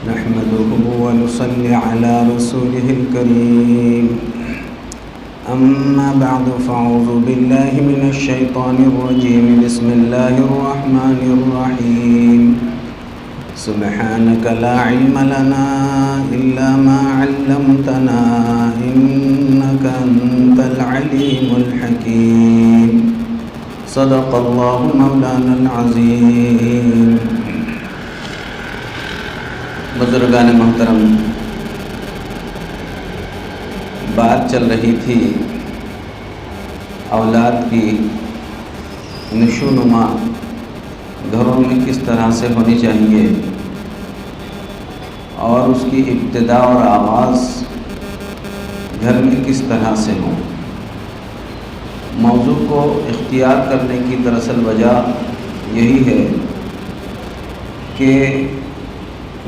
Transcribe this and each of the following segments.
نحمده ونصلي على رسوله الكريم أما بعد فأعوذ بالله من الشيطان الرجيم بسم الله الرحمن الرحيم سبحانك لا علم لنا إلا ما علمتنا إنك أنت العليم الحكيم صدق الله مولانا العظيم. بزرگان محترم، بات چل رہی تھی اولاد کی نشو نما گھروں میں کس طرح سے ہونی چاہیے اور اس کی ابتدا اور آغاز گھر میں کس طرح سے ہو. موضوع کو اختیار کرنے کی دراصل وجہ یہی ہے کہ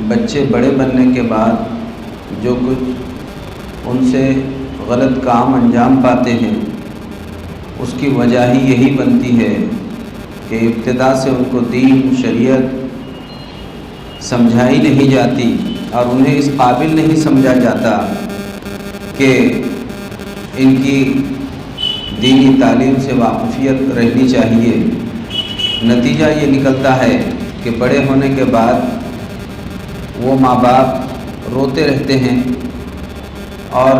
بچے بڑے بننے کے بعد جو کچھ ان سے غلط کام انجام پاتے ہیں اس کی وجہ ہی یہی بنتی ہے کہ ابتدا سے ان کو دین شریعت سمجھائی نہیں جاتی اور انہیں اس قابل نہیں سمجھا جاتا کہ ان کی دینی تعلیم سے واقفیت رہنی چاہیے. نتیجہ یہ نکلتا ہے کہ بڑے ہونے کے بعد وہ ماں باپ روتے رہتے ہیں اور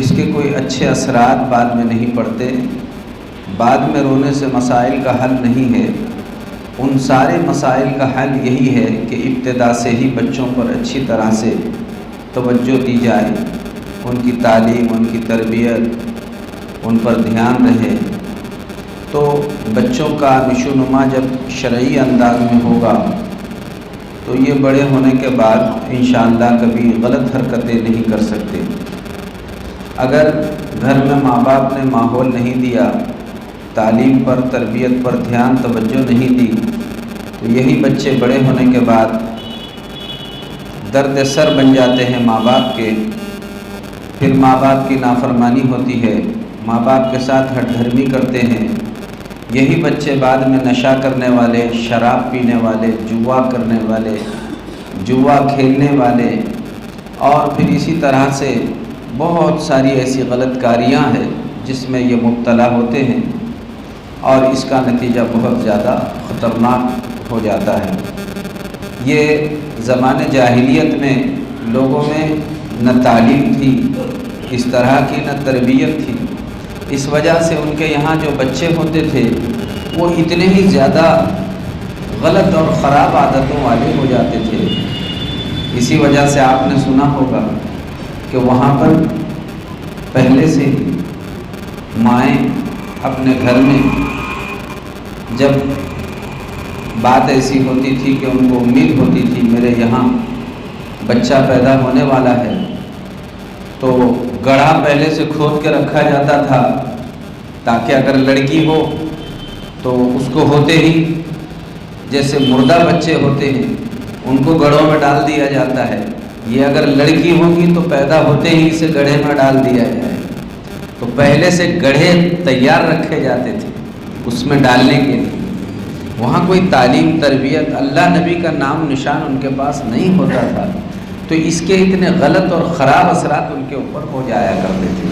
اس کے کوئی اچھے اثرات بعد میں نہیں پڑتے. بعد میں رونے سے مسائل کا حل نہیں ہے. ان سارے مسائل کا حل یہی ہے کہ ابتدا سے ہی بچوں پر اچھی طرح سے توجہ دی جائے، ان کی تعلیم، ان کی تربیت، ان پر دھیان رہے. تو بچوں کا نشو نما جب شرعی انداز میں ہوگا تو یہ بڑے ہونے کے بعد انشاءاللہ کبھی غلط حرکتیں نہیں کر سکتے. اگر گھر میں ماں باپ نے ماحول نہیں دیا، تعلیم پر، تربیت پر دھیان، توجہ نہیں دی، تو یہی بچے بڑے ہونے کے بعد درد سر بن جاتے ہیں ماں باپ کے. پھر ماں باپ کی نافرمانی ہوتی ہے، ماں باپ کے ساتھ ہٹ دھرمی کرتے ہیں. یہی بچے بعد میں نشہ کرنے والے، شراب پینے والے، جوا کرنے والے، جوا کھیلنے والے، اور پھر اسی طرح سے بہت ساری ایسی غلط کاریاں ہیں جس میں یہ مبتلا ہوتے ہیں اور اس کا نتیجہ بہت زیادہ خطرناک ہو جاتا ہے. یہ زمانے جاہلیت میں لوگوں میں نہ تعلیم تھی اس طرح کی، نہ تربیت تھی. اس وجہ سے ان کے یہاں جو بچے ہوتے تھے وہ اتنے ہی زیادہ غلط اور خراب عادتوں والے ہو جاتے تھے. اسی وجہ سے آپ نے سنا ہوگا کہ وہاں پر پہلے سے ہی مائیں اپنے گھر میں جب بات ایسی ہوتی تھی کہ ان کو امید ہوتی تھی میرے یہاں بچہ پیدا ہونے والا ہے، تو گڑھا پہلے سے کھود کے رکھا جاتا تھا تاکہ اگر لڑکی ہو تو اس کو ہوتے ہی، جیسے مردہ بچے ہوتے ہیں ان کو گڑھوں میں ڈال دیا جاتا ہے، یہ اگر لڑکی ہوگی تو پیدا ہوتے ہی اسے گڑھے میں ڈال دیا جائے. تو پہلے سے گڑھے تیار رکھے جاتے تھے اس میں ڈالنے کے لیے. وہاں کوئی تعلیم، تربیت، اللہ نبی کا نام نشان ان کے پاس نہیں ہوتا تھا، تو اس کے اتنے غلط اور خراب اثرات ان کے اوپر ہو جایا کرتے تھے.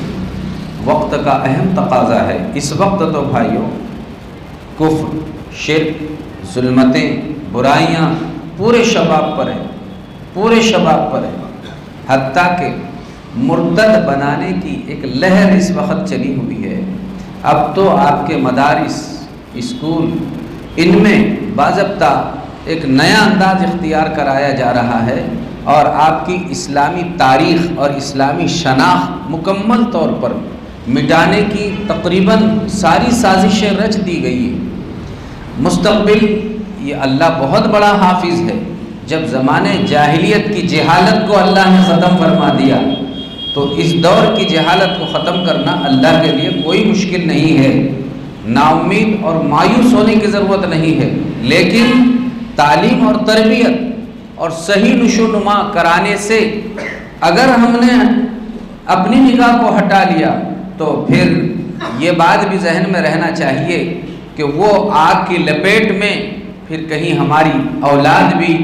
وقت کا اہم تقاضا ہے. اس وقت تو بھائیوں کفر، شرک، ظلمتیں، برائیاں پورے شباب پر ہیں، پورے شباب پر ہیں. حتیٰ کہ مرتد بنانے کی ایک لہر اس وقت چلی ہوئی ہے. اب تو آپ کے مدارس، اسکول، ان میں باضابطہ ایک نیا انداز اختیار کرایا جا رہا ہے اور آپ کی اسلامی تاریخ اور اسلامی شناخت مکمل طور پر مٹانے کی تقریباً ساری سازشیں رچ دی گئی ہیں. مستقبل یہ اللہ بہت بڑا حافظ ہے. جب زمانے جاہلیت کی جہالت کو اللہ نے ختم فرما دیا تو اس دور کی جہالت کو ختم کرنا اللہ کے لیے کوئی مشکل نہیں ہے. نا امید اور مایوس ہونے کی ضرورت نہیں ہے، لیکن تعلیم اور تربیت اور صحیح نشو نما کرانے سے اگر ہم نے اپنی نگاہ کو ہٹا لیا تو پھر یہ بات بھی ذہن میں رہنا چاہیے کہ وہ آگ کی لپیٹ میں پھر کہیں ہماری اولاد بھی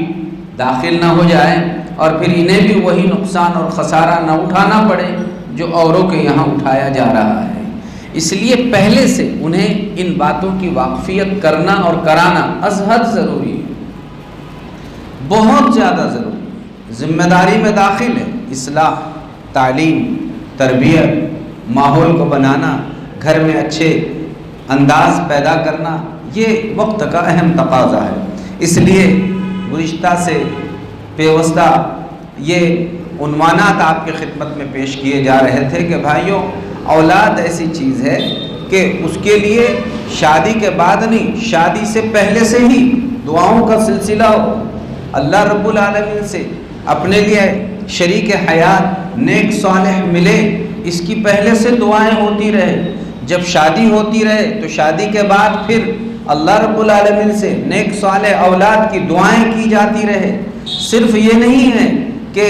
داخل نہ ہو جائے اور پھر انہیں بھی وہی نقصان اور خسارہ نہ اٹھانا پڑے جو اوروں کے یہاں اٹھایا جا رہا ہے۔ اس لیے پہلے سے انہیں ان باتوں کی واقفیت کرنا اور کرانا از حد ضروری ہے، بہت زیادہ ضروری ہے، ذمہ داری میں داخل ہے۔ اصلاح، تعلیم، تربیت، ماحول کو بنانا، گھر میں اچھے انداز پیدا کرنا، یہ وقت کا اہم تقاضا ہے۔ اس لیے گزشتہ سے پیوستہ یہ عنوانات آپ کی خدمت میں پیش کیے جا رہے تھے کہ بھائیوں، اولاد ایسی چیز ہے کہ اس کے لیے شادی کے بعد نہیں، شادی سے پہلے سے ہی دعاؤں کا سلسلہ ہو، اللہ رب العالمین سے اپنے لیے شریک حیات نیک صالح ملے، اس کی پہلے سے دعائیں ہوتی رہے، جب شادی ہوتی رہے تو شادی کے بعد پھر اللہ رب العالمین سے نیک صالح اولاد کی دعائیں کی جاتی رہے۔ صرف یہ نہیں ہے کہ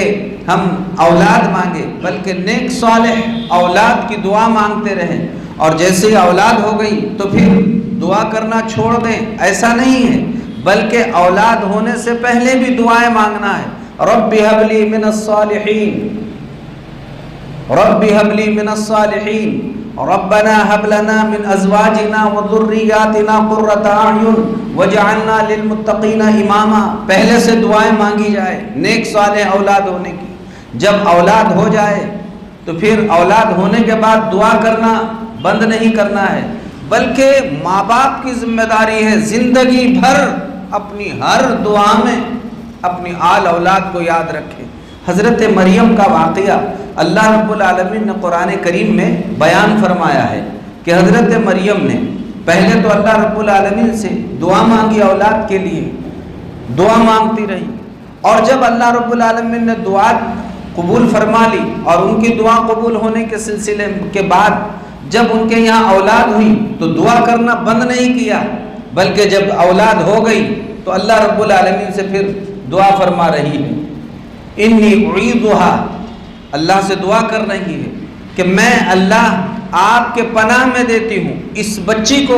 ہم اولاد مانگے، بلکہ نیک صالح اولاد کی دعا مانگتے رہیں، اور جیسے ہی اولاد ہو گئی تو پھر دعا کرنا چھوڑ دیں، ایسا نہیں ہے، بلکہ اولاد ہونے سے پہلے بھی دعائیں مانگنا ہے۔ رب ہب لی من الصالحین، رب ہب لی من الصالحین، ربنا هب لنا من ازواجنا وذرياتنا قرة اعین واجعلنا للمتقین اماما۔ پہلے سے دعائیں مانگی جائے نیک صالح اولاد ہونے کی۔ جب اولاد ہو جائے تو پھر اولاد ہونے کے بعد دعا کرنا بند نہیں کرنا ہے، بلکہ ماں باپ کی ذمہ داری ہے زندگی بھر اپنی ہر دعا میں اپنی آل اولاد کو یاد رکھے۔ حضرت مریم کا واقعہ اللہ رب العالمین نے قرآن کریم میں بیان فرمایا ہے کہ حضرت مریم نے پہلے تو اللہ رب العالمین سے دعا مانگی اولاد کے لیے، دعا مانگتی رہی، اور جب اللہ رب العالمین نے دعا قبول فرما لی اور ان کی دعا قبول ہونے کے سلسلے کے بعد جب ان کے یہاں اولاد ہوئی تو دعا کرنا بند نہیں کیا، بلکہ جب اولاد ہو گئی تو اللہ رب العالمین سے پھر دعا فرما رہی ہے، انی اعیذھا، اللہ سے دعا کر رہی ہے کہ میں اللہ آپ کے پناہ میں دیتی ہوں اس بچی کو،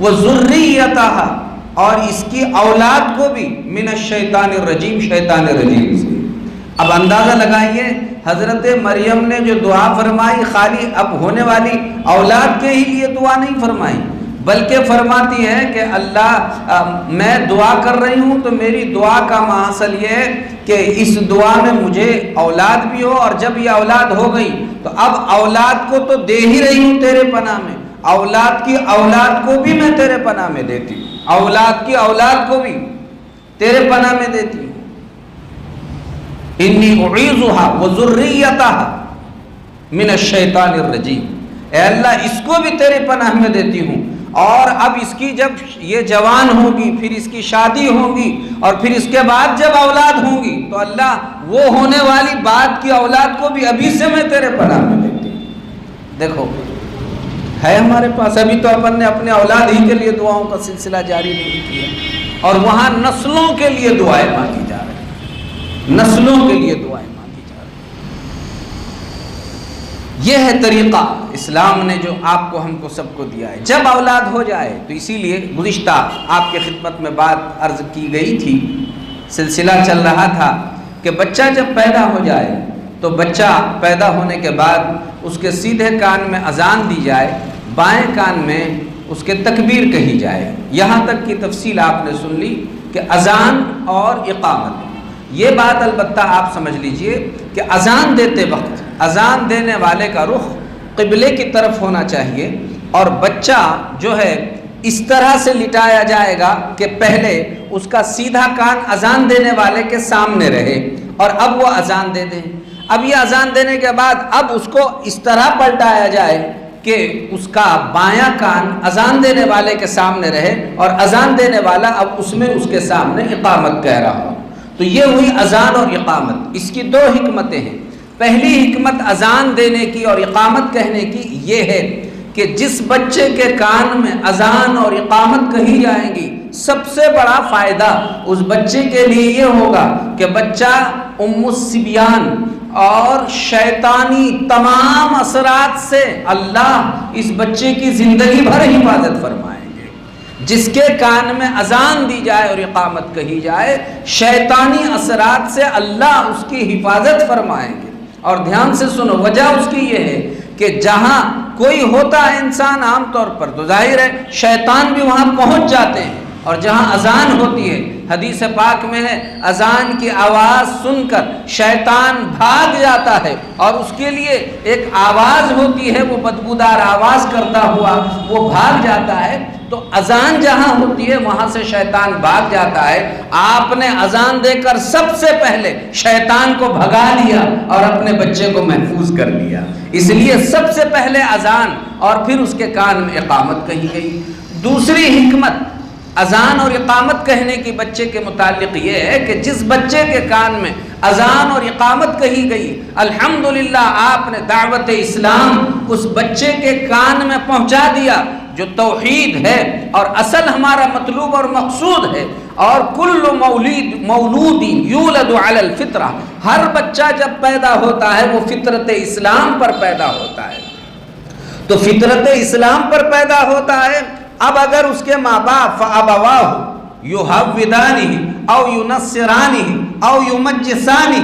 وذریتھا، اور اس کی اولاد کو بھی، من الشیطان الرجیم، شیطان رجیم سے۔ اب اندازہ لگائیے حضرت مریم نے جو دعا فرمائی خالی اب ہونے والی اولاد کے ہی لیے دعا نہیں فرمائی، بلکہ فرماتی ہے کہ اللہ میں دعا کر رہی ہوں تو میری دعا کا محصل یہ ہے کہ اس دعا میں مجھے اولاد بھی ہو، اور جب یہ اولاد ہو گئی تو اب اولاد کو تو دے ہی رہی ہوں تیرے پناہ میں، اولاد کی اولاد کو بھی میں تیرے پناہ میں دیتی ہوں، اولاد کی اولاد کو بھی تیرے پناہ میں دیتی ہوں۔ انی اعیذھا وذریتھا من الشیطان الرجیم، اے اللہ اس کو بھی تیرے پناہ میں دیتی ہوں، اور اب اس کی جب یہ جوان ہوگی پھر اس کی شادی ہوگی اور پھر اس کے بعد جب اولاد ہوں گی تو اللہ وہ ہونے والی بعد کی اولاد کو بھی ابھی سے میں تیرے پناہ میں دیتی ہوں۔ دیکھو ہے ہمارے پاس، ابھی تو اپن نے اپنے اولاد ہی کے لیے دعاؤں کا سلسلہ جاری نہیں کیا، اور وہاں نسلوں کے لیے دعائیں مانگی جا رہی ہیں، نسلوں کے لیے دعائیں مانگی جا رہی ہیں۔ یہ ہے طریقہ اسلام نے جو آپ کو ہم کو سب کو دیا ہے۔ جب اولاد ہو جائے تو اسی لیے گزشتہ آپ کے خدمت میں بات عرض کی گئی تھی، سلسلہ چل رہا تھا کہ بچہ جب پیدا ہو جائے تو بچہ پیدا ہونے کے بعد اس کے سیدھے کان میں اذان دی جائے، بائیں کان میں اس کے تکبیر کہی جائے۔ یہاں تک کی تفصیل آپ نے سن لی کہ اذان اور اقامت، یہ بات البتہ آپ سمجھ لیجئے کہ اذان دیتے وقت اذان دینے والے کا رخ قبلے کی طرف ہونا چاہیے، اور بچہ جو ہے اس طرح سے لٹایا جائے گا کہ پہلے اس کا سیدھا کان اذان دینے والے کے سامنے رہے، اور اب وہ اذان دے دیں۔ اب یہ اذان دینے کے بعد اب اس کو اس طرح پلٹایا جائے کہ اس کا بایاں کان اذان دینے والے کے سامنے رہے، اور اذان دینے والا اب اس میں اس کے سامنے اقامت کہہ رہا ہو۔ تو یہ ہوئی اذان اور اقامت، اس کی دو حکمتیں ہیں۔ پہلی حکمت اذان دینے کی اور اقامت کہنے کی یہ ہے کہ جس بچے کے کان میں اذان اور اقامت کہی جائیں گی، سب سے بڑا فائدہ اس بچے کے لیے یہ ہوگا کہ بچہ ام الصبیان اور شیطانی تمام اثرات سے اللہ اس بچے کی زندگی بھر حفاظت فرمائیں گے۔ جس کے کان میں اذان دی جائے اور اقامت کہی جائے، شیطانی اثرات سے اللہ اس کی حفاظت فرمائیں گے۔ اور دھیان سے سنو، وجہ اس کی یہ ہے کہ جہاں کوئی ہوتا ہے انسان عام طور پر تو ظاہر ہے شیطان بھی وہاں پہنچ جاتے ہیں، اور جہاں اذان ہوتی ہے، حدیث پاک میں ہے اذان کی آواز سن کر شیطان بھاگ جاتا ہے، اور اس کے لیے ایک آواز ہوتی ہے، وہ بدبودار آواز کرتا ہوا وہ بھاگ جاتا ہے۔ تو اذان جہاں ہوتی ہے وہاں سے شیطان بھاگ جاتا ہے۔ آپ نے اذان دے کر سب سے پہلے شیطان کو بھگا لیا اور اپنے بچے کو محفوظ کر لیا، اس لیے سب سے پہلے اذان اور پھر اس کے کان میں اقامت کہی گئی۔ دوسری حکمت اذان اور اقامت کہنے کی بچے کے متعلق یہ ہے کہ جس بچے کے کان میں اذان اور اقامت کہی گئی، الحمدللہ آپ نے دعوت اسلام اس بچے کے کان میں پہنچا دیا، جو توحید ہے اور اصل ہمارا مطلوب اور مقصود ہے۔ اور کل مولود یولد علی الفطرہ، ہر بچہ جب پیدا ہوتا ہے وہ فطرت اسلام پر پیدا ہوتا ہے، تو فطرت اسلام پر پیدا ہوتا ہے۔ اب اگر اس کے ماں باپ فابواہ یحودانہ او ینصرانہ او یمجسانہ،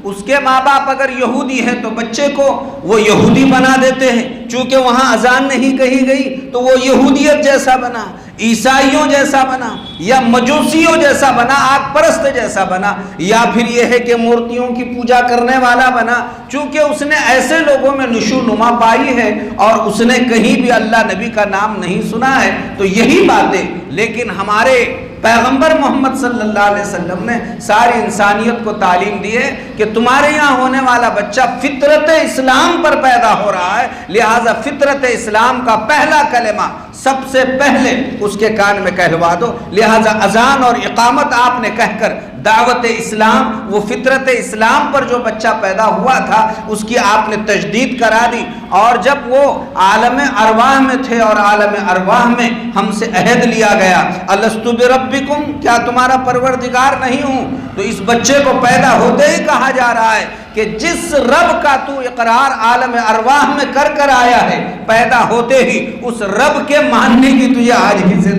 اس کے ماں باپ اگر یہودی ہیں تو بچے کو وہ یہودی بنا دیتے ہیں، چونکہ وہاں اذان نہیں کہی گئی تو وہ یہودیت جیسا بنا، عیسائیوں جیسا بنا، یا مجوسیوں جیسا بنا، آگ پرست جیسا بنا، یا پھر یہ ہے کہ مورتیوں کی پوجا کرنے والا بنا، چونکہ اس نے ایسے لوگوں میں نشو نما پائی ہے اور اس نے کہیں بھی اللہ نبی کا نام نہیں سنا ہے۔ تو یہی باتیں، لیکن ہمارے پیغمبر محمد صلی اللہ علیہ وسلم نے ساری انسانیت کو تعلیم دی ہے کہ تمہارے یہاں ہونے والا بچہ فطرت اسلام پر پیدا ہو رہا ہے، لہٰذا فطرت اسلام کا پہلا کلمہ سب سے پہلے اس کے کان میں کہلوا دو۔ لہٰذا اذان اور اقامت آپ نے کہہ کر دعوت اسلام، وہ فطرت اسلام پر جو بچہ پیدا ہوا تھا اس کی آپ نے تجدید کرا دی۔ اور جب وہ عالم ارواح میں تھے اور عالم ارواح میں ہم سے عہد لیا گیا، الستو بربکم، کیا تمہارا پروردگار نہیں ہوں، تو اس بچے کو پیدا ہوتے ہی کہا جا رہا ہے کہ جس رب کا تو اقرار عالم ارواح میں کر آیا ہے، پیدا ہوتے ہی اس رب کے ماننے کی تجھے آج ہی سے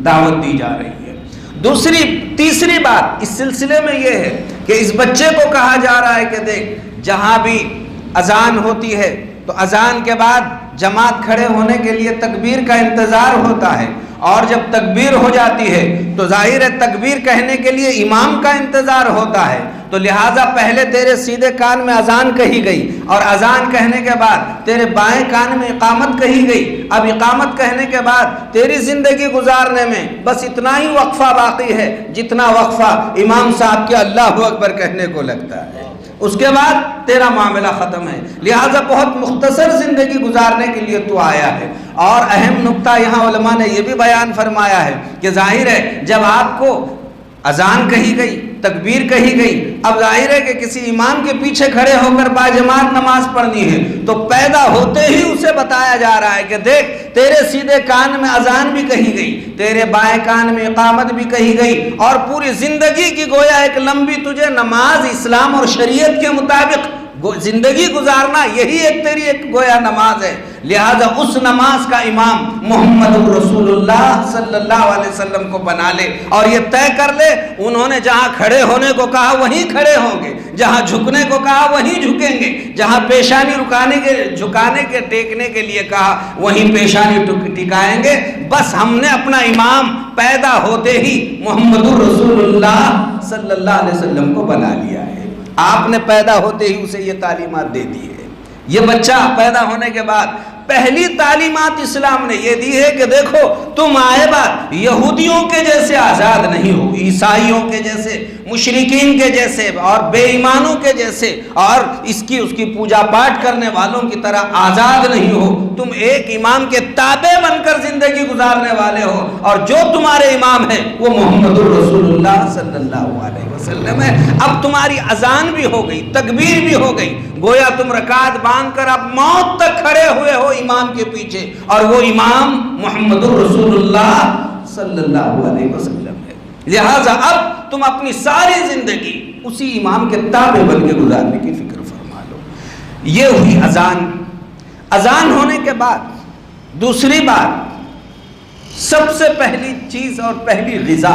دعوت دی جا رہی ہے۔ تیسری بات اس سلسلے میں یہ ہے کہ اس بچے کو کہا جا رہا ہے کہ دیکھ، جہاں بھی اذان ہوتی ہے تو اذان کے بعد جماعت کھڑے ہونے کے لیے تکبیر کا انتظار ہوتا ہے، اور جب تکبیر ہو جاتی ہے تو ظاہر ہے تکبیر کہنے کے لیے امام کا انتظار ہوتا ہے، تو لہٰذا پہلے تیرے سیدھے کان میں اذان کہی گئی، اور اذان کہنے کے بعد تیرے بائیں کان میں اقامت کہی گئی۔ اب اقامت کہنے کے بعد تیری زندگی گزارنے میں بس اتنا ہی وقفہ باقی ہے جتنا وقفہ امام صاحب کے اللہ اکبر کہنے کو لگتا ہے، اس کے بعد تیرا معاملہ ختم ہے، لہٰذا بہت مختصر زندگی گزارنے کے لیے تو آیا ہے۔ اور اہم نقطہ یہاں علماء نے یہ بھی بیان فرمایا ہے کہ ظاہر ہے جب آپ کو اذان کہی گئی، تکبیر کہی گئی، اب ظاہر ہے کہ کسی امام کے پیچھے کھڑے ہو کر باجماعت نماز پڑھنی ہے، تو پیدا ہوتے ہی اسے بتایا جا رہا ہے کہ دیکھ، تیرے سیدھے کان میں اذان بھی کہی گئی، تیرے بائیں کان میں اقامت بھی کہی گئی، اور پوری زندگی کی گویا ایک لمبی تجھے نماز اسلام اور شریعت کے مطابق زندگی گزارنا، یہی ایک تیری ایک گویا نماز ہے۔ لہذا اس نماز کا امام محمد رسول اللہ صلی اللہ علیہ وسلم کو بنا لے، اور یہ طے کر لے انہوں نے جہاں کھڑے ہونے کو کہا وہیں کھڑے ہوں گے، جہاں جھکنے کو کہا وہیں جھکیں گے، جہاں پیشانی جھکانے کے ٹیکنے کے لیے کہا وہیں پیشانی ٹکائیں گے۔ بس ہم نے اپنا امام پیدا ہوتے ہی محمد رسول اللہ صلی اللہ علیہ وسلم کو بنا لیا ہے۔ آپ نے پیدا ہوتے ہی اسے یہ تعلیمات دے دی ہے۔ یہ بچہ پیدا ہونے کے بعد پہلی تعلیمات اسلام نے یہ دی ہے کہ دیکھو، تم آئے بعد یہودیوں کے جیسے آزاد نہیں ہو، عیسائیوں کے جیسے، مشرکین کے جیسے اور بے ایمانوں کے جیسے اور اس کی پوجا پاٹ کرنے والوں کی طرح آزاد نہیں ہو، تم ایک امام کے تابع بن کر زندگی گزارنے والے ہو، اور جو تمہارے امام ہے وہ محمد رسول اللہ صلی اللہ علیہ وسلم ہے۔ اب تمہاری اذان بھی ہو گئی، تکبیر بھی ہو گئی، گویا تم رکعت باندھ کر اب موت تک کھڑے ہوئے ہو امام کے پیچھے، اور وہ امام محمد رسول اللہ صلی اللہ علیہ وسلم ہے۔ لہٰذا اب تم اپنی ساری زندگی اسی امام کے تابع بن کے گزارنے کی فکر فرما لو۔ یہ ہوئی اذان۔ اذان ہونے کے بعد دوسری بات، سب سے پہلی چیز اور پہلی غذا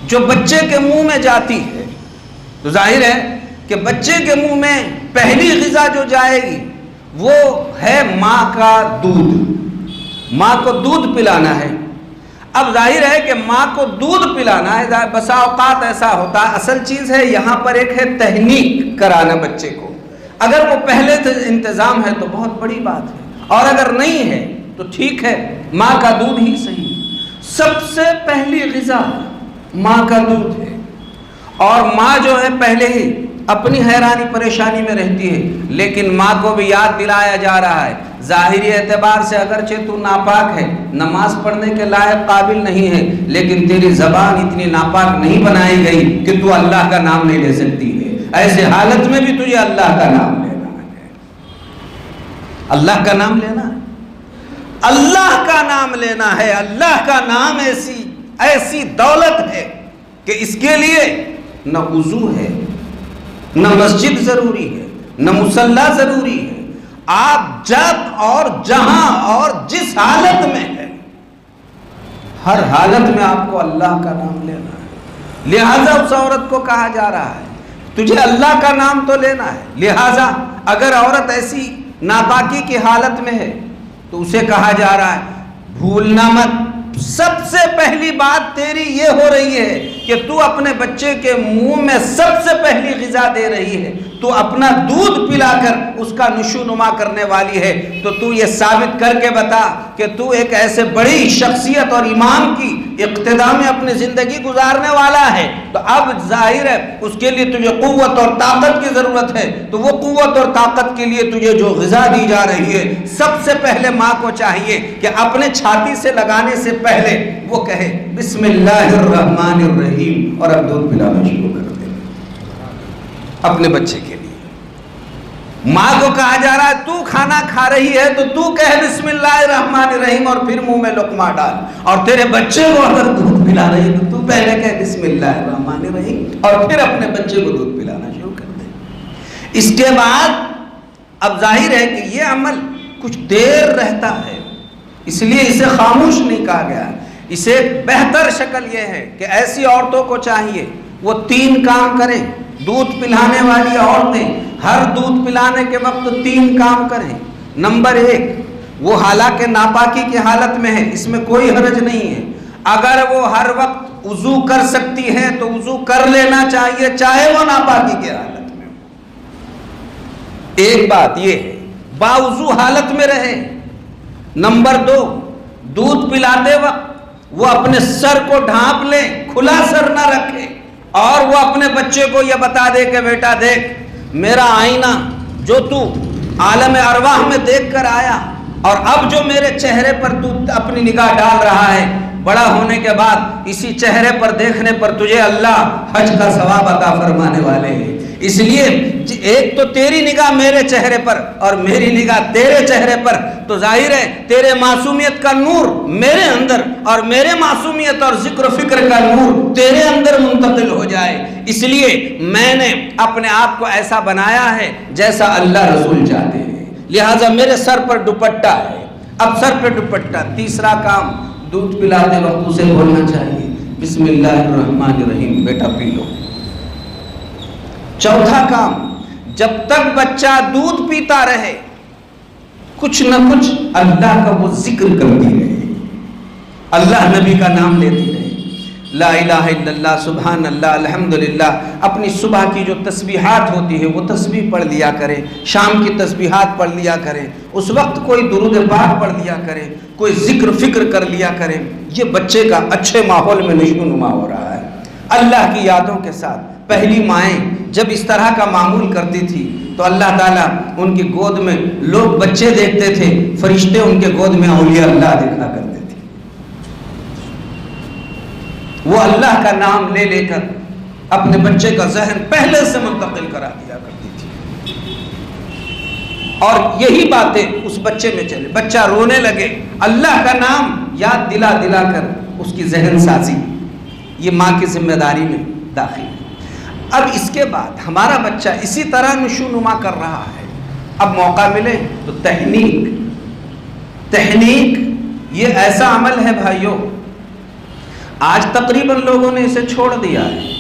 جو بچے کے منہ میں جاتی ہے، تو ظاہر ہے کہ بچے کے منہ میں پہلی غذا جو جائے گی وہ ہے ماں کا دودھ۔ ماں کو دودھ پلانا ہے۔ اب ظاہر ہے کہ ماں کو دودھ پلانا ہے، بسا اوقات ایسا ہوتا ہے، اصل چیز ہے یہاں پر ایک ہے تہنیک کرانا بچے کو۔ اگر وہ پہلے سے انتظام ہے تو بہت بڑی بات ہے، اور اگر نہیں ہے تو ٹھیک ہے، ماں کا دودھ ہی صحیح۔ سب سے پہلی غذا ماں کا دودھ ہے، اور ماں جو ہے پہلے ہی اپنی حیرانی پریشانی میں رہتی ہے، لیکن ماں کو بھی یاد دلایا جا رہا ہے ظاہری اعتبار سے اگرچہ تو ناپاک ہے، نماز پڑھنے کے لائق قابل نہیں ہے، لیکن تیری زبان اتنی ناپاک نہیں بنائی گئی کہ تو اللہ کا نام نہیں لے سکتی ہے۔ ایسے حالت میں بھی تجھے اللہ کا نام لینا ہے، اللہ کا نام لینا ہے، اللہ کا نام لینا ہے۔ اللہ کا نام ایسی دولت ہے کہ اس کے لیے نہ وضو ہے، نہ مسجد ضروری ہے، نہ مصلی ضروری ہے۔ آپ جب اور جہاں اور جس حالت میں ہے، ہر حالت میں آپ کو اللہ کا نام لینا ہے۔ لہذا اس عورت کو کہا جا رہا ہے تجھے اللہ کا نام تو لینا ہے۔ لہذا اگر عورت ایسی ناپاکی کی حالت میں ہے تو اسے کہا جا رہا ہے بھولنا مت۔ سب سے پہلی بات تیری یہ ہو رہی ہے کہ تو اپنے بچے کے منہ میں سب سے پہلی غذا دے رہی ہے، تو اپنا دودھ پلا کر اس کا نشو نما کرنے والی ہے، تو یہ ثابت کر کے بتا کہ تو ایک ایسے بڑی شخصیت اور امام کی اقتداء میں اپنی زندگی گزارنے والا ہے۔ تو اب ظاہر ہے اس کے لیے تجھے قوت اور طاقت کی ضرورت ہے، تو وہ قوت اور طاقت کے لیے تجھے جو غذا دی جا رہی ہے، سب سے پہلے ماں کو چاہیے کہ اپنے چھاتی سے لگانے سے پہلے وہ کہے بسم اللہ الرحمن الرحیم، اور اب دودھ پلانا شروع کر دے اپنے بچے کے لیے۔ ماں کو کہا جا رہا ہے تو کھانا کھا رہی ہے تو تو کہے بسم اللہ الرحمن الرحیم، اور پھر منہ میں لقمہ ڈال، اور تیرے بچے کو اگر دودھ پلا رہی ہے تو پہلے کہے بسم اللہ الرحمن الرحیم، اور پھر اپنے بچے کو دودھ پلانا شروع کر دے۔ اس کے بعد اب ظاہر ہے کہ یہ عمل کچھ دیر رہتا ہے، اس لیے اسے خاموش نہیں کہا گیا۔ اسے بہتر شکل یہ ہے کہ ایسی عورتوں کو چاہیے وہ 3 کام کریں۔ دودھ پلانے والی عورتیں ہر دودھ پلانے کے وقت 3 کام کریں۔ نمبر 1، وہ حالانکہ ناپاکی کی حالت میں ہے، اس میں کوئی حرج نہیں ہے، اگر وہ ہر وقت وضو کر سکتی ہے تو وضو کر لینا چاہیے، چاہے وہ ناپاکی کی حالت میں ہو۔ ایک بات یہ ہے باوضو حالت میں رہے۔ نمبر 2، دودھ پلاتے وقت وہ اپنے سر کو ڈھانپ لے، کھلا سر نہ رکھے، اور وہ اپنے بچے کو یہ بتا دے کہ بیٹا دیکھ میرا آئینہ جو تو عالم ارواح میں دیکھ کر آیا، اور اب جو میرے چہرے پر تو اپنی نگاہ ڈال رہا ہے، بڑا ہونے کے بعد اسی چہرے پر دیکھنے پر تجھے اللہ حج کا ثواب عطا فرمانے والے ہیں۔ اس لیے ایک تو تیری نگاہ میرے چہرے پر اور میری نگاہ تیرے چہرے پر، تو ظاہر ہے تیرے معصومیت کا نور میرے اندر اور میرے معصومیت اور ذکر و فکر کا نور تیرے اندر منتقل ہو جائے۔ اس لیے میں نے اپنے آپ کو ایسا بنایا ہے جیسا اللہ رسول چاہتے ہیں، لہٰذا میرے سر پر دوپٹہ ہے، اب سر پہ دوپٹہ۔ تیسرا کام، دودھ پلاتے وقت اسے بولنا چاہیے بسم اللہ الرحمن الرحیم، بیٹا پی لو۔ چوتھا کام، جب تک بچہ دودھ پیتا رہے کچھ نہ کچھ اللہ کا وہ ذکر کرتی رہے، اللہ نبی کا نام لیتی رہے، لا الہ الا اللہ، سبحان اللہ، الحمدللہ۔ اپنی صبح کی جو تسبیحات ہوتی ہے وہ تسبیح پڑھ لیا کرے، شام کی تسبیحات پڑھ لیا کرے، اس وقت کوئی درود پاک پڑھ لیا کرے، کوئی ذکر فکر کر لیا کرے۔ یہ بچے کا اچھے ماحول میں نشو نما ہو رہا ہے اللہ کی یادوں کے ساتھ۔ پہلی مائیں جب اس طرح کا معمول کرتی تھی تو اللہ تعالیٰ ان کی گود میں لوگ بچے دیکھتے تھے، فرشتے ان کے گود میں اولیاء اللہ دیکھا کرتے تھے۔ وہ اللہ کا نام لے لے کر اپنے بچے کا ذہن پہلے سے منتقل کرا دیا کرتی تھی، اور یہی باتیں اس بچے میں چلے، بچہ رونے لگے، اللہ کا نام یاد دلا دلا کر اس کی ذہن سازی، یہ ماں کی ذمہ داری میں داخل ہے۔ اب اس کے بعد ہمارا بچہ اسی طرح نشو نما کر رہا ہے، اب موقع ملے تو تحنیک یہ ایسا عمل ہے بھائیوں، آج تقریباً لوگوں نے اسے چھوڑ دیا ہے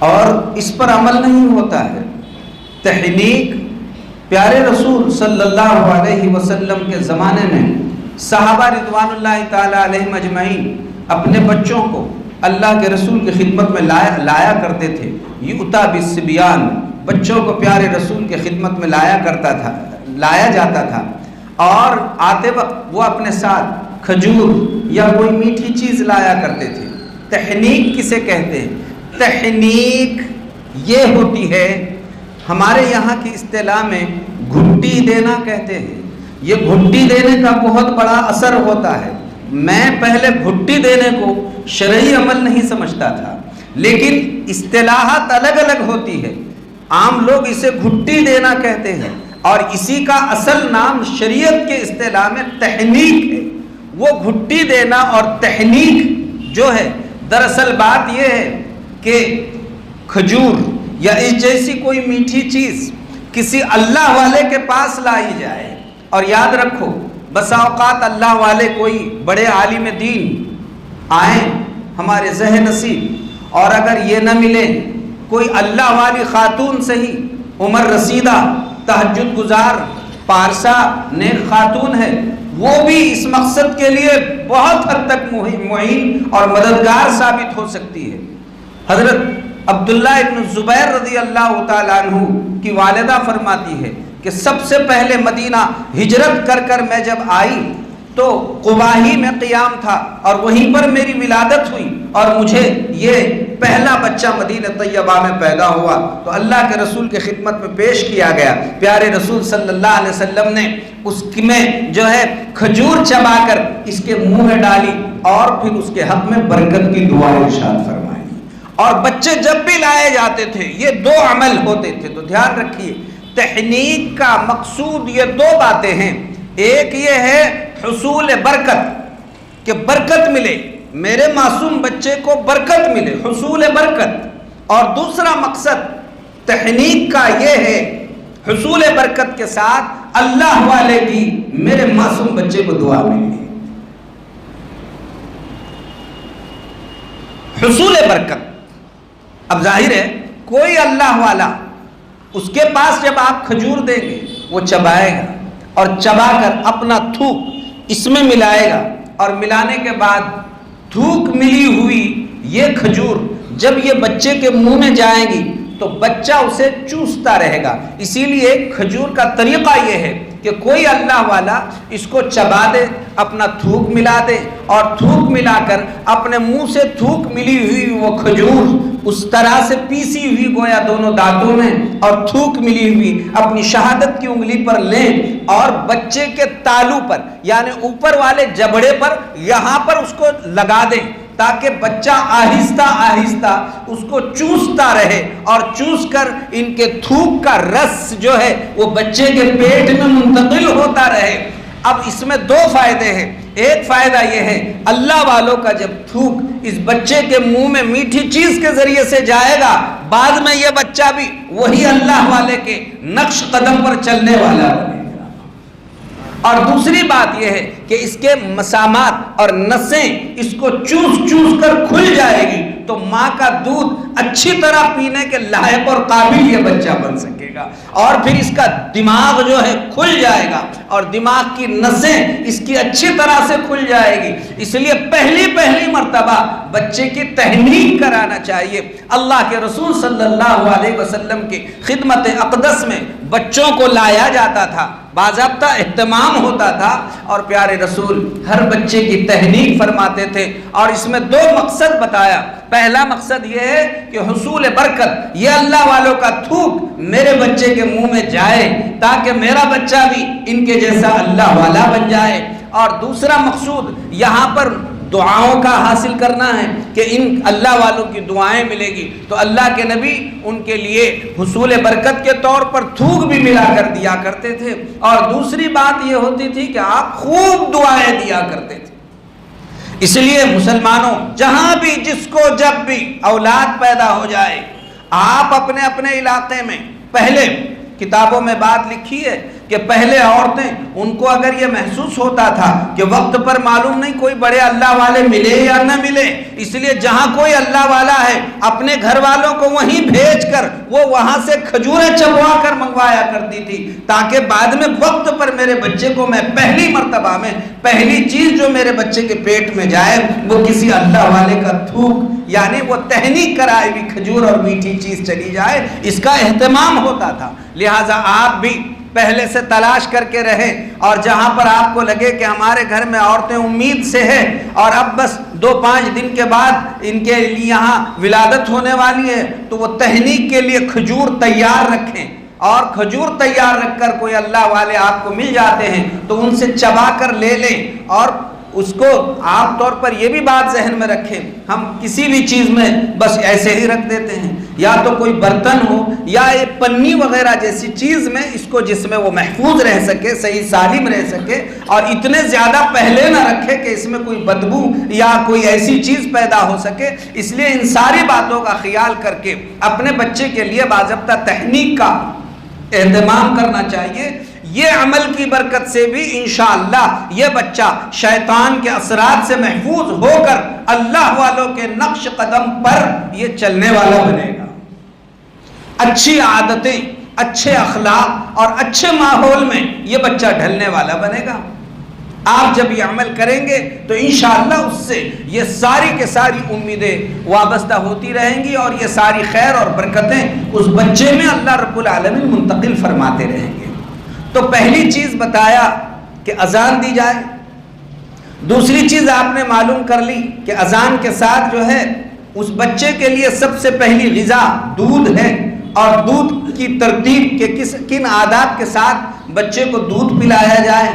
اور اس پر عمل نہیں ہوتا ہے۔ تحنیک پیارے رسول صلی اللہ علیہ وسلم کے زمانے میں صحابہ رضوان اللہ تعالیٰ علیہم اجمعین اپنے بچوں کو اللہ کے رسول کی خدمت میں لایا کرتے تھے۔ یؤتی بالصبیان، بچوں کو پیارے رسول کی خدمت میں لایا جاتا تھا، اور آتے وقت وہ اپنے ساتھ کھجور یا کوئی میٹھی چیز لایا کرتے تھے۔ تحنیک کسے کہتے ہیں؟ تحنیک یہ ہوتی ہے، ہمارے یہاں کی اصطلاح میں گھٹی دینا کہتے ہیں۔ یہ گھٹی دینے کا بہت بڑا اثر ہوتا ہے۔ میں پہلے گھٹی دینے کو شرعی عمل نہیں سمجھتا تھا، لیکن اصطلاحات الگ الگ ہوتی ہے۔ عام لوگ اسے گھٹی دینا کہتے ہیں، اور اسی کا اصل نام شریعت کے اصطلاح میں تحنیک ہے۔ وہ گھٹی دینا اور تحنیک جو ہے، دراصل بات یہ ہے کہ کھجور یا اس جیسی کوئی میٹھی چیز کسی اللہ والے کے پاس لائی جائے، اور یاد رکھو بسا اوقات اللہ والے کوئی بڑے عالم دین آئیں ہمارے ذہن نصیب، اور اگر یہ نہ ملے کوئی اللہ والی خاتون صحیح عمر رسیدہ تہجد گزار پارسا نیک خاتون ہے، وہ بھی اس مقصد کے لیے بہت حد تک معین اور مددگار ثابت ہو سکتی ہے۔ حضرت عبداللہ ابن زبیر رضی اللہ تعالیٰ عنہ کی والدہ فرماتی ہے کہ سب سے پہلے مدینہ ہجرت کر میں جب آئی تو قباء ہی میں قیام تھا، اور وہیں پر میری ولادت ہوئی، اور مجھے یہ پہلا بچہ مدینہ طیبہ میں پیدا ہوا تو اللہ کے رسول کی خدمت میں پیش کیا گیا۔ پیارے رسول صلی اللہ علیہ وسلم نے اس میں جو ہے کھجور چبا کر اس کے منہ میں ڈالی، اور پھر اس کے حق میں برکت کی دعا ارشاد فرمائی۔ اور بچے جب بھی لائے جاتے تھے یہ دو عمل ہوتے تھے۔ تو دھیان رکھیے، تحنیک کا مقصود یہ دو باتیں ہیں۔ ایک یہ ہے حصول برکت، کہ برکت ملے، میرے معصوم بچے کو برکت ملے، حصول برکت۔ اور دوسرا مقصد تحنیک کا یہ ہے، حصول برکت کے ساتھ اللہ والے کی میرے معصوم بچے کو دعا ملے۔ حصول برکت، اب ظاہر ہے کوئی اللہ والا، اس کے پاس جب آپ کھجور دیں گے وہ چبائے گا، اور چبا کر اپنا تھوک اس میں ملائے گا، اور ملانے کے بعد تھوک ملی ہوئی یہ کھجور جب یہ بچے کے منہ میں جائے گی تو بچہ اسے چوستا رہے گا۔ اسی لیے کھجور کا طریقہ یہ ہے کہ کوئی اللہ والا اس کو چبا دے، اپنا تھوک ملا دے، اور تھوک ملا کر اپنے منہ سے تھوک ملی ہوئی وہ کھجور اس طرح سے پیسی ہوئی گویا دونوں دانتوں میں، اور تھوک ملی ہوئی اپنی شہادت کی انگلی پر لیں، اور بچے کے تالو پر یعنی اوپر والے جبڑے پر یہاں پر اس کو لگا دیں، تاکہ بچہ آہستہ آہستہ اس کو چوستا رہے، اور چوس کر ان کے تھوک کا رس جو ہے وہ بچے کے پیٹ میں منتقل ہوتا رہے۔ اب اس میں دو فائدے ہیں۔ ایک فائدہ یہ ہے، اللہ والوں کا جب تھوک اس بچے کے منہ میں میٹھی چیز کے ذریعے سے جائے گا، بعد میں یہ بچہ بھی وہی اللہ والے کے نقش قدم پر چلنے والا بنے گا۔ اور دوسری بات یہ ہے کہ اس کے مسامات اور نسیں اس کو چوس کر کھل جائے گی، تو ماں کا دودھ اچھی طرح پینے کے لائق اور قابل یہ بچہ بن سکے گا، اور پھر اس کا دماغ جو ہے کھل جائے گا، اور دماغ کی نسیں اس کی اچھی طرح سے کھل جائے گی۔ اس لیے پہلی مرتبہ بچے کی تحنیک کرانا چاہیے۔ اللہ کے رسول صلی اللہ علیہ وسلم کی خدمت اقدس میں بچوں کو لایا جاتا تھا، باضابطہ اہتمام ہوتا تھا، اور پیارے رسول ہر بچے کی تحنیک فرماتے تھے، اور اس میں دو مقصد بتایا۔ پہلا مقصد یہ ہے کہ حصول برکت، یہ اللہ والوں کا تھوک میرے بچے کے منہ میں جائے تاکہ میرا بچہ بھی ان کے جیسا اللہ والا بن جائے۔ اور دوسرا مقصود یہاں پر دعاؤں کا حاصل کرنا ہے کہ ان اللہ والوں کی دعائیں ملے گی، تو اللہ کے نبی ان کے لیے حصول برکت کے طور پر تھوک بھی ملا کر دیا کرتے تھے، اور دوسری بات یہ ہوتی تھی کہ آپ خوب دعائیں دیا کرتے تھے۔ اس لیے مسلمانوں، جہاں بھی جس کو جب بھی اولاد پیدا ہو جائے، آپ اپنے علاقے میں، پہلے کتابوں میں بات لکھی ہے کہ پہلے عورتیں ان کو اگر یہ محسوس ہوتا تھا کہ وقت پر معلوم نہیں کوئی بڑے اللہ والے ملے یا نہ ملے، اس لیے جہاں کوئی اللہ والا ہے اپنے گھر والوں کو وہیں بھیج کر وہ وہاں سے کھجوریں چبوا کر منگوایا کرتی تھی، تاکہ بعد میں وقت پر میرے بچے کو میں پہلی مرتبہ میں پہلی چیز جو میرے بچے کے پیٹ میں جائے وہ کسی اللہ والے کا تھوک، یعنی وہ تہنیک کرائی ہوئی کھجور اور میٹھی چیز چلی جائے، اس کا اہتمام ہوتا تھا۔ لہٰذا آپ بھی پہلے سے تلاش کر کے رہے، اور جہاں پر آپ کو لگے کہ ہمارے گھر میں عورتیں امید سے ہیں اور اب بس 2-5 دن کے بعد ان کے لیے یہاں ولادت ہونے والی ہے، تو وہ تہنیک کے لیے کھجور تیار رکھیں، اور کھجور تیار رکھ کر کوئی اللہ والے آپ کو مل جاتے ہیں تو ان سے چبا کر لے لیں، اور اس کو عام طور پر یہ بھی بات ذہن میں رکھیں، ہم کسی بھی چیز میں بس ایسے ہی رکھ دیتے ہیں، یا تو کوئی برتن ہو یا ایک پنی وغیرہ جیسی چیز میں اس کو، جس میں وہ محفوظ رہ سکے، صحیح سالم رہ سکے، اور اتنے زیادہ پہلے نہ رکھے کہ اس میں کوئی بدبو یا کوئی ایسی چیز پیدا ہو سکے۔ اس لیے ان ساری باتوں کا خیال کر کے اپنے بچے کے لیے باضابطہ تحنیک کا اہتمام کرنا چاہیے۔ یہ عمل کی برکت سے بھی انشاءاللہ یہ بچہ شیطان کے اثرات سے محفوظ ہو کر اللہ والوں کے نقش قدم پر یہ چلنے والا بنے گا، اچھی عادتیں، اچھے اخلاق اور اچھے ماحول میں یہ بچہ ڈھلنے والا بنے گا۔ آپ جب یہ عمل کریں گے تو انشاءاللہ اس سے یہ ساری کے ساری امیدیں وابستہ ہوتی رہیں گی، اور یہ ساری خیر اور برکتیں اس بچے میں اللہ رب العالمین منتقل فرماتے رہیں گے۔ تو پہلی چیز بتایا کہ اذان دی جائے، دوسری چیز آپ نے معلوم کر لی کہ اذان کے ساتھ جو ہے اس بچے کے لیے سب سے پہلی غذا دودھ ہے، اور دودھ کی ترتیب کے کن آداب کے ساتھ بچے کو دودھ پلایا جائے،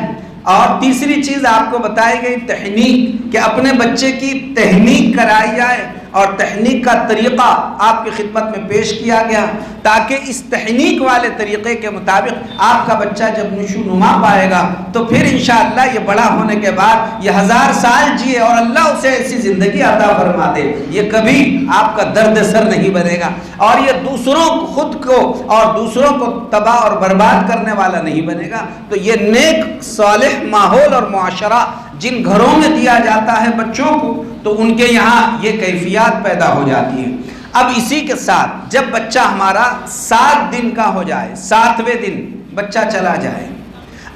اور تیسری چیز آپ کو بتائی گئی تحنیک، کہ اپنے بچے کی تحنیک کرائی جائے، اور تحنیک کا طریقہ آپ کی خدمت میں پیش کیا گیا، تاکہ اس تحنیک والے طریقے کے مطابق آپ کا بچہ جب نشو نما پائے گا تو پھر انشاءاللہ یہ بڑا ہونے کے بعد یہ 1000 سال جیے اور اللہ اسے ایسی زندگی عطا فرما دے، یہ کبھی آپ کا درد سر نہیں بنے گا، اور یہ دوسروں خود کو اور دوسروں کو تباہ اور برباد کرنے والا نہیں بنے گا۔ تو یہ نیک صالح ماحول اور معاشرہ جن گھروں میں دیا جاتا ہے بچوں کو، تو ان کے یہاں یہ کیفیات پیدا ہو جاتی ہیں۔ اب اسی کے ساتھ جب بچہ ہمارا 7 دن کا ہو جائے، 7ویں دن بچہ چلا جائے،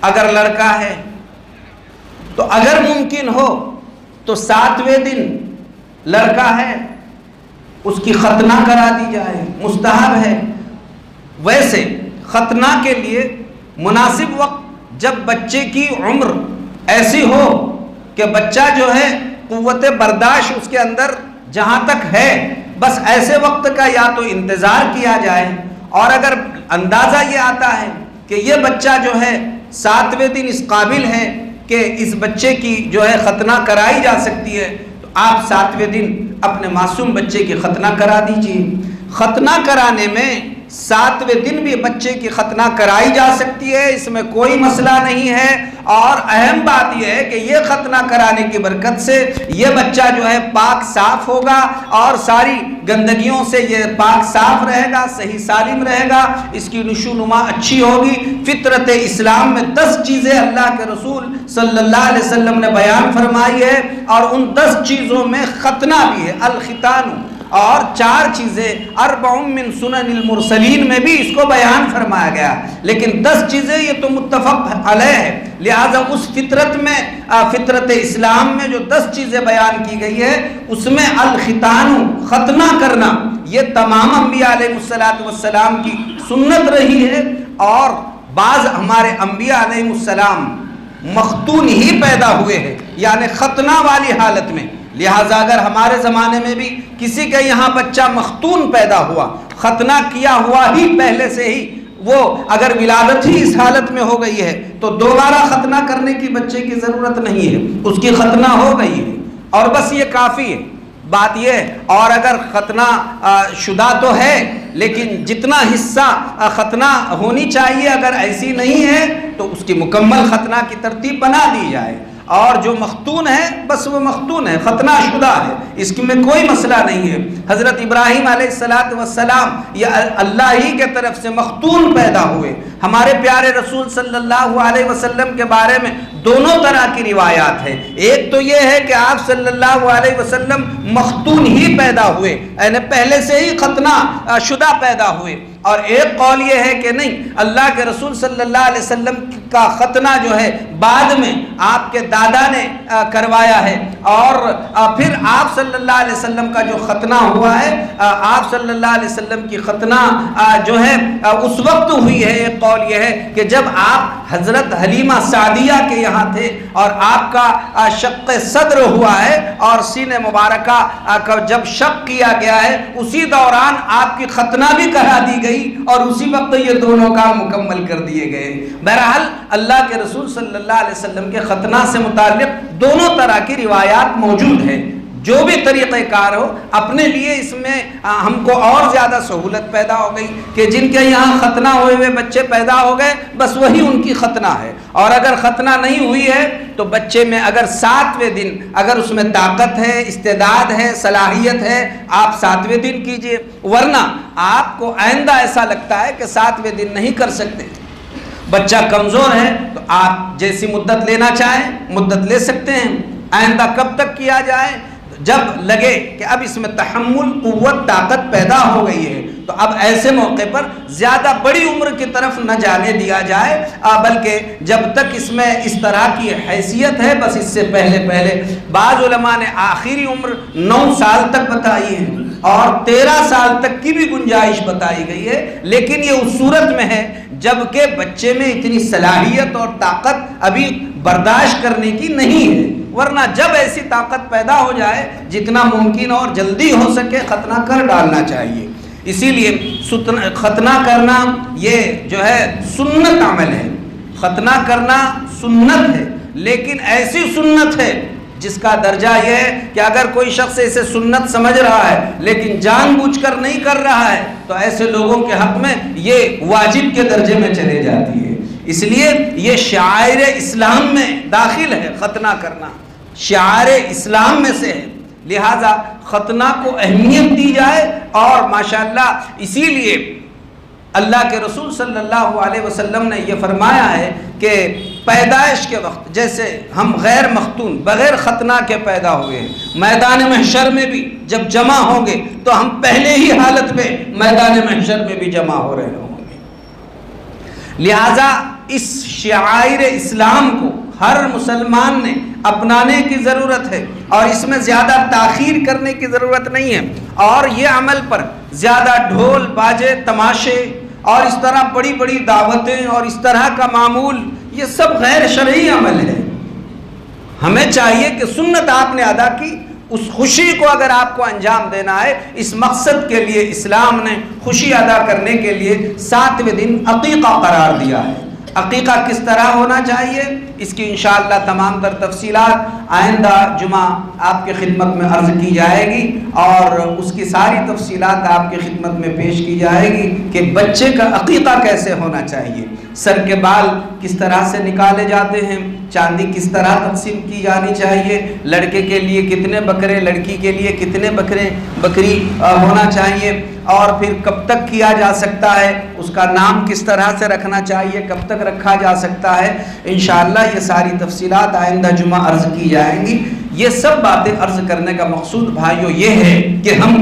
اگر لڑکا ہے تو اگر ممکن ہو تو 7ویں دن لڑکا ہے اس کی ختنہ کرا دی جائے، مستحب ہے۔ ویسے ختنہ کے لیے مناسب وقت جب بچے کی عمر ایسی ہو کہ بچہ جو ہے قوت برداشت اس کے اندر جہاں تک ہے، بس ایسے وقت کا یا تو انتظار کیا جائے، اور اگر اندازہ یہ آتا ہے کہ یہ بچہ جو ہے 7ویں دن اس قابل ہے کہ اس بچے کی جو ہے ختنہ کرائی جا سکتی ہے، تو آپ 7ویں دن اپنے معصوم بچے کی ختنہ کرا دیجئے۔ ختنہ کرانے میں 7ویں دن بھی بچے کی ختنہ کرائی جا سکتی ہے، اس میں کوئی مسئلہ نہیں ہے، اور اہم بات یہ ہے کہ یہ ختنہ کرانے کی برکت سے یہ بچہ جو ہے پاک صاف ہوگا، اور ساری گندگیوں سے یہ پاک صاف رہے گا، صحیح سالم رہے گا، اس کی نشو نما اچھی ہوگی۔ فطرت اسلام میں 10 چیزیں اللہ کے رسول صلی اللہ علیہ وسلم نے بیان فرمائی ہے، اور ان 10 چیزوں میں ختنہ بھی ہے، الختان، اور 4 چیزیں 4 من سنن المرسلین میں بھی اس کو بیان فرمایا گیا، لیکن 10 چیزیں یہ تو متفق علیہ ہے، لہذا اس فطرت میں فطرت اسلام میں جو 10 چیزیں بیان کی گئی ہے اس میں الختان، ختنہ کرنا، یہ تمام انبیاء علیہ السلام کی سنت رہی ہے، اور بعض ہمارے انبیاء علیہ السلام مختون ہی پیدا ہوئے ہیں، یعنی ختنہ والی حالت میں، لہٰذا اگر ہمارے زمانے میں بھی کسی کے یہاں بچہ مختون پیدا ہوا، ختنہ کیا ہوا ہی پہلے سے ہی، وہ اگر ولادت ہی اس حالت میں ہو گئی ہے تو دوبارہ ختنہ کرنے کی بچے کی ضرورت نہیں ہے، اس کی ختنہ ہو گئی ہے اور بس یہ کافی ہے۔ بات یہ ہے، اور اگر ختنہ شدہ تو ہے لیکن جتنا حصہ ختنہ ہونی چاہیے اگر ایسی نہیں ہے تو اس کی مکمل ختنہ کی ترتیب بنا دی جائے، اور جو مختون ہے بس وہ مختون ہے، ختنہ شدہ ہے، اس میں کوئی مسئلہ نہیں ہے۔ حضرت ابراہیم علیہ السلام یہ اللہ ہی کے طرف سے مختون پیدا ہوئے۔ ہمارے پیارے رسول صلی اللہ علیہ وسلم کے بارے میں دونوں طرح کی روایات ہیں۔ ایک تو یہ ہے کہ آپ صلی اللہ علیہ وسلم مختون ہی پیدا ہوئے، یعنی پہلے سے ہی ختنہ شدہ پیدا ہوئے، اور ایک قول یہ ہے کہ نہیں، اللہ کے رسول صلی اللہ علیہ وسلم کا ختنہ جو ہے بعد میں آپ کے دادا نے کروایا ہے، اور پھر آپ صلی اللہ علیہ وسلم کا جو ختنہ ہوا ہے، آپ صلی اللہ علیہ وسلم کی ختنہ جو ہے اس وقت ہوئی ہے۔ ایک قول یہ ہے کہ جب آپ حضرت حلیمہ سعدیہ کے یہاں تھے اور آپ کا شق صدر ہوا ہے اور سینہ مبارکہ کا جب شق کیا گیا ہے، اسی دوران آپ کی ختنہ بھی کرا دی گئی اور اسی وقت یہ دونوں کام مکمل کر دیے گئے۔ بہرحال اللہ کے رسول صلی اللہ علیہ وسلم کے ختنہ سے متعلق دونوں طرح کی روایات موجود ہیں۔ جو بھی طریقہ کار ہو، اپنے لیے اس میں ہم کو اور زیادہ سہولت پیدا ہو گئی کہ جن کے یہاں ختنہ ہوئے ہوئے بچے پیدا ہو گئے بس وہی ان کی ختنہ ہے، اور اگر ختنہ نہیں ہوئی ہے تو بچے میں اگر 7ویں دن اگر اس میں طاقت ہے، استعداد ہے، صلاحیت ہے، آپ 7ویں دن کیجئے، ورنہ آپ کو آئندہ ایسا لگتا ہے کہ 7ویں دن نہیں کر سکتے، بچہ کمزور ہے، تو آپ جیسی مدت لینا چاہیں مدت لے سکتے ہیں۔ آئندہ کب تک کیا جائے؟ جب لگے کہ اب اس میں تحمل، قوت، طاقت پیدا ہو گئی ہے، تو اب ایسے موقع پر زیادہ بڑی عمر کی طرف نہ جانے دیا جائے، بلکہ جب تک اس میں اس طرح کی حیثیت ہے بس اس سے پہلے بعض علماء نے آخری عمر 9 سال تک بتائی ہے اور 13 سال تک کی بھی گنجائش بتائی گئی ہے، لیکن یہ اس صورت میں ہے جبکہ بچے میں اتنی صلاحیت اور طاقت ابھی برداشت کرنے کی نہیں ہے، ورنہ جب ایسی طاقت پیدا ہو جائے جتنا ممکن اور جلدی ہو سکے ختنہ کر ڈالنا چاہیے۔ اسی لیے ختنہ کرنا یہ جو ہے سنت عمل ہے، ختنہ کرنا سنت ہے، لیکن ایسی سنت ہے جس کا درجہ یہ ہے کہ اگر کوئی شخص اسے سنت سمجھ رہا ہے لیکن جان بوجھ کر نہیں کر رہا ہے تو ایسے لوگوں کے حق میں یہ واجب کے درجے میں چلے جاتی ہے۔ اس لیے یہ شعائر اسلام میں داخل ہے، ختنہ کرنا شعائر اسلام میں سے ہے، لہذا ختنہ کو اہمیت دی جائے، اور ماشاءاللہ اسی لیے اللہ کے رسول صلی اللہ علیہ وسلم نے یہ فرمایا ہے کہ پیدائش کے وقت جیسے ہم غیر مختون بغیر ختنہ کے پیدا ہوئے ہیں، میدان محشر میں بھی جب جمع ہوں گے تو ہم پہلے ہی حالت میں میدان محشر میں بھی جمع ہو رہے ہوں گے۔ لہذا اس شعائر اسلام کو ہر مسلمان نے اپنانے کی ضرورت ہے، اور اس میں زیادہ تاخیر کرنے کی ضرورت نہیں ہے، اور یہ عمل پر زیادہ ڈھول باجے تماشے اور اس طرح بڑی بڑی دعوتیں اور اس طرح کا معمول یہ سب غیر شرعی عمل ہے۔ ہمیں چاہیے کہ سنت آپ نے ادا کی، اس خوشی کو اگر آپ کو انجام دینا ہے، اس مقصد کے لیے اسلام نے خوشی ادا کرنے کے لیے 7ویں دن عقیقہ قرار دیا ہے۔ عقیقہ کس طرح ہونا چاہیے اس کی انشاءاللہ تمام تر تفصیلات آئندہ جمعہ آپ کی خدمت میں عرض کی جائے گی، اور اس کی ساری تفصیلات آپ کی خدمت میں پیش کی جائے گی کہ بچے کا عقیقہ کیسے ہونا چاہیے، سر کے بال کس طرح سے نکالے جاتے ہیں، چاندی کس طرح تقسیم کی جانی چاہیے، لڑکے کے لیے کتنے بکرے، لڑکی کے لیے کتنے بکری ہونا چاہیے، اور پھر کب تک کیا جا سکتا ہے، اس کا نام کس طرح سے رکھنا چاہیے، کب تک رکھا جا سکتا ہے، انشاءاللہ یہ ساری تفصیلات آئندہ جمعہ عرض کی جائیں گی۔ یہ سب باتیں عرض کرنے کا مقصود بھائیو یہ ہے کہ ہم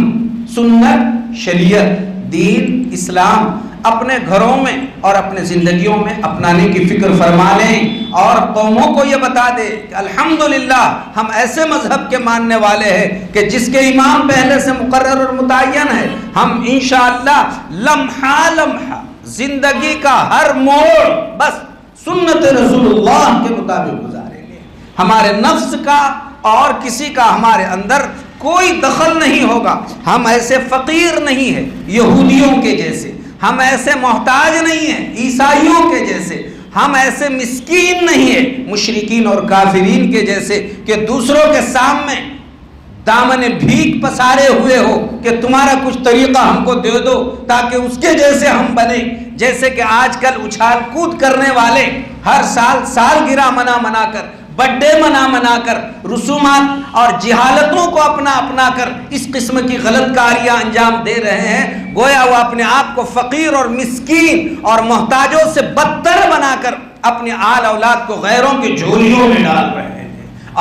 سنت، شریعت، دین، اسلام اپنے گھروں میں اور اپنے زندگیوں میں اپنانے کی فکر فرما لیں، اور قوموں کو یہ بتا دے کہ الحمدللہ ہم ایسے مذہب کے ماننے والے ہیں کہ جس کے امام پہلے سے مقرر اور متعین ہے، ہم انشاءاللہ لمحہ لمحہ زندگی کا ہر موڑ بس سنت رسول اللہ کے مطابق گزاریں گے، ہمارے نفس کا اور کسی کا ہمارے اندر کوئی دخل نہیں ہوگا، ہم ایسے فقیر نہیں ہیں یہودیوں کے جیسے، ہم ایسے محتاج نہیں ہیں عیسائیوں کے جیسے، ہم ایسے مسکین نہیں ہیں مشرکین اور کافرین کے جیسے کہ دوسروں کے سامنے دامن بھیک پسارے ہوئے ہو کہ تمہارا کچھ طریقہ ہم کو دے دو تاکہ اس کے جیسے ہم بنیں، جیسے کہ آج کل اچھال کود کرنے والے ہر سال سالگرہ منا کر برتھ ڈے منا کر رسومات اور جہالتوں کو اپنا کر اس قسم کی غلط کاریاں انجام دے رہے ہیں، گویا وہ اپنے آپ کو فقیر اور مسکین اور محتاجوں سے بدتر بنا کر اپنے آل اولاد کو غیروں کے جھولیوں میں ڈال رہے ہیں۔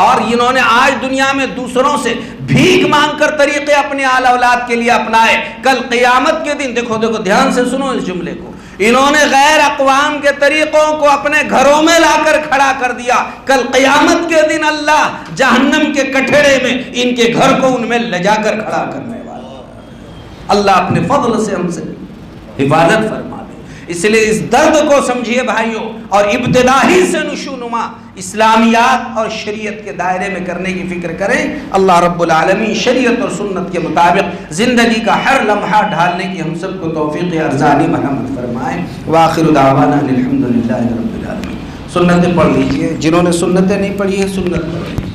اور انہوں نے آج دنیا میں دوسروں سے بھیک مانگ کر طریقے اپنے آل اولاد کے لیے اپنائے، کل قیامت کے دن دیکھو دھیان سے سنو اس جملے کو، انہوں نے غیر اقوام کے طریقوں کو اپنے گھروں میں لا کر کھڑا کر دیا، کل قیامت کے دن اللہ جہنم کے کٹھڑے میں ان کے گھر کو ان میں لے جا کر کھڑا کرنے والا۔ اللہ اپنے فضل سے ہم سے حفاظت فرما دے۔ اس لیے اس درد کو سمجھیے بھائیوں، اور ابتدائی سے نشونما اسلامیات اور شریعت کے دائرے میں کرنے کی فکر کریں۔ اللہ رب العالمین شریعت اور سنت کے مطابق زندگی کا ہر لمحہ ڈھالنے کی ہم سب کو توفیق ارزانی مرحمت فرمائے۔ وآخر دعوانا الحمدللہ رب العالمین۔ سنتیں پڑھ لیجئے، جنہوں نے سنتیں نہیں پڑھی ہے سنت پڑھ لیجئے۔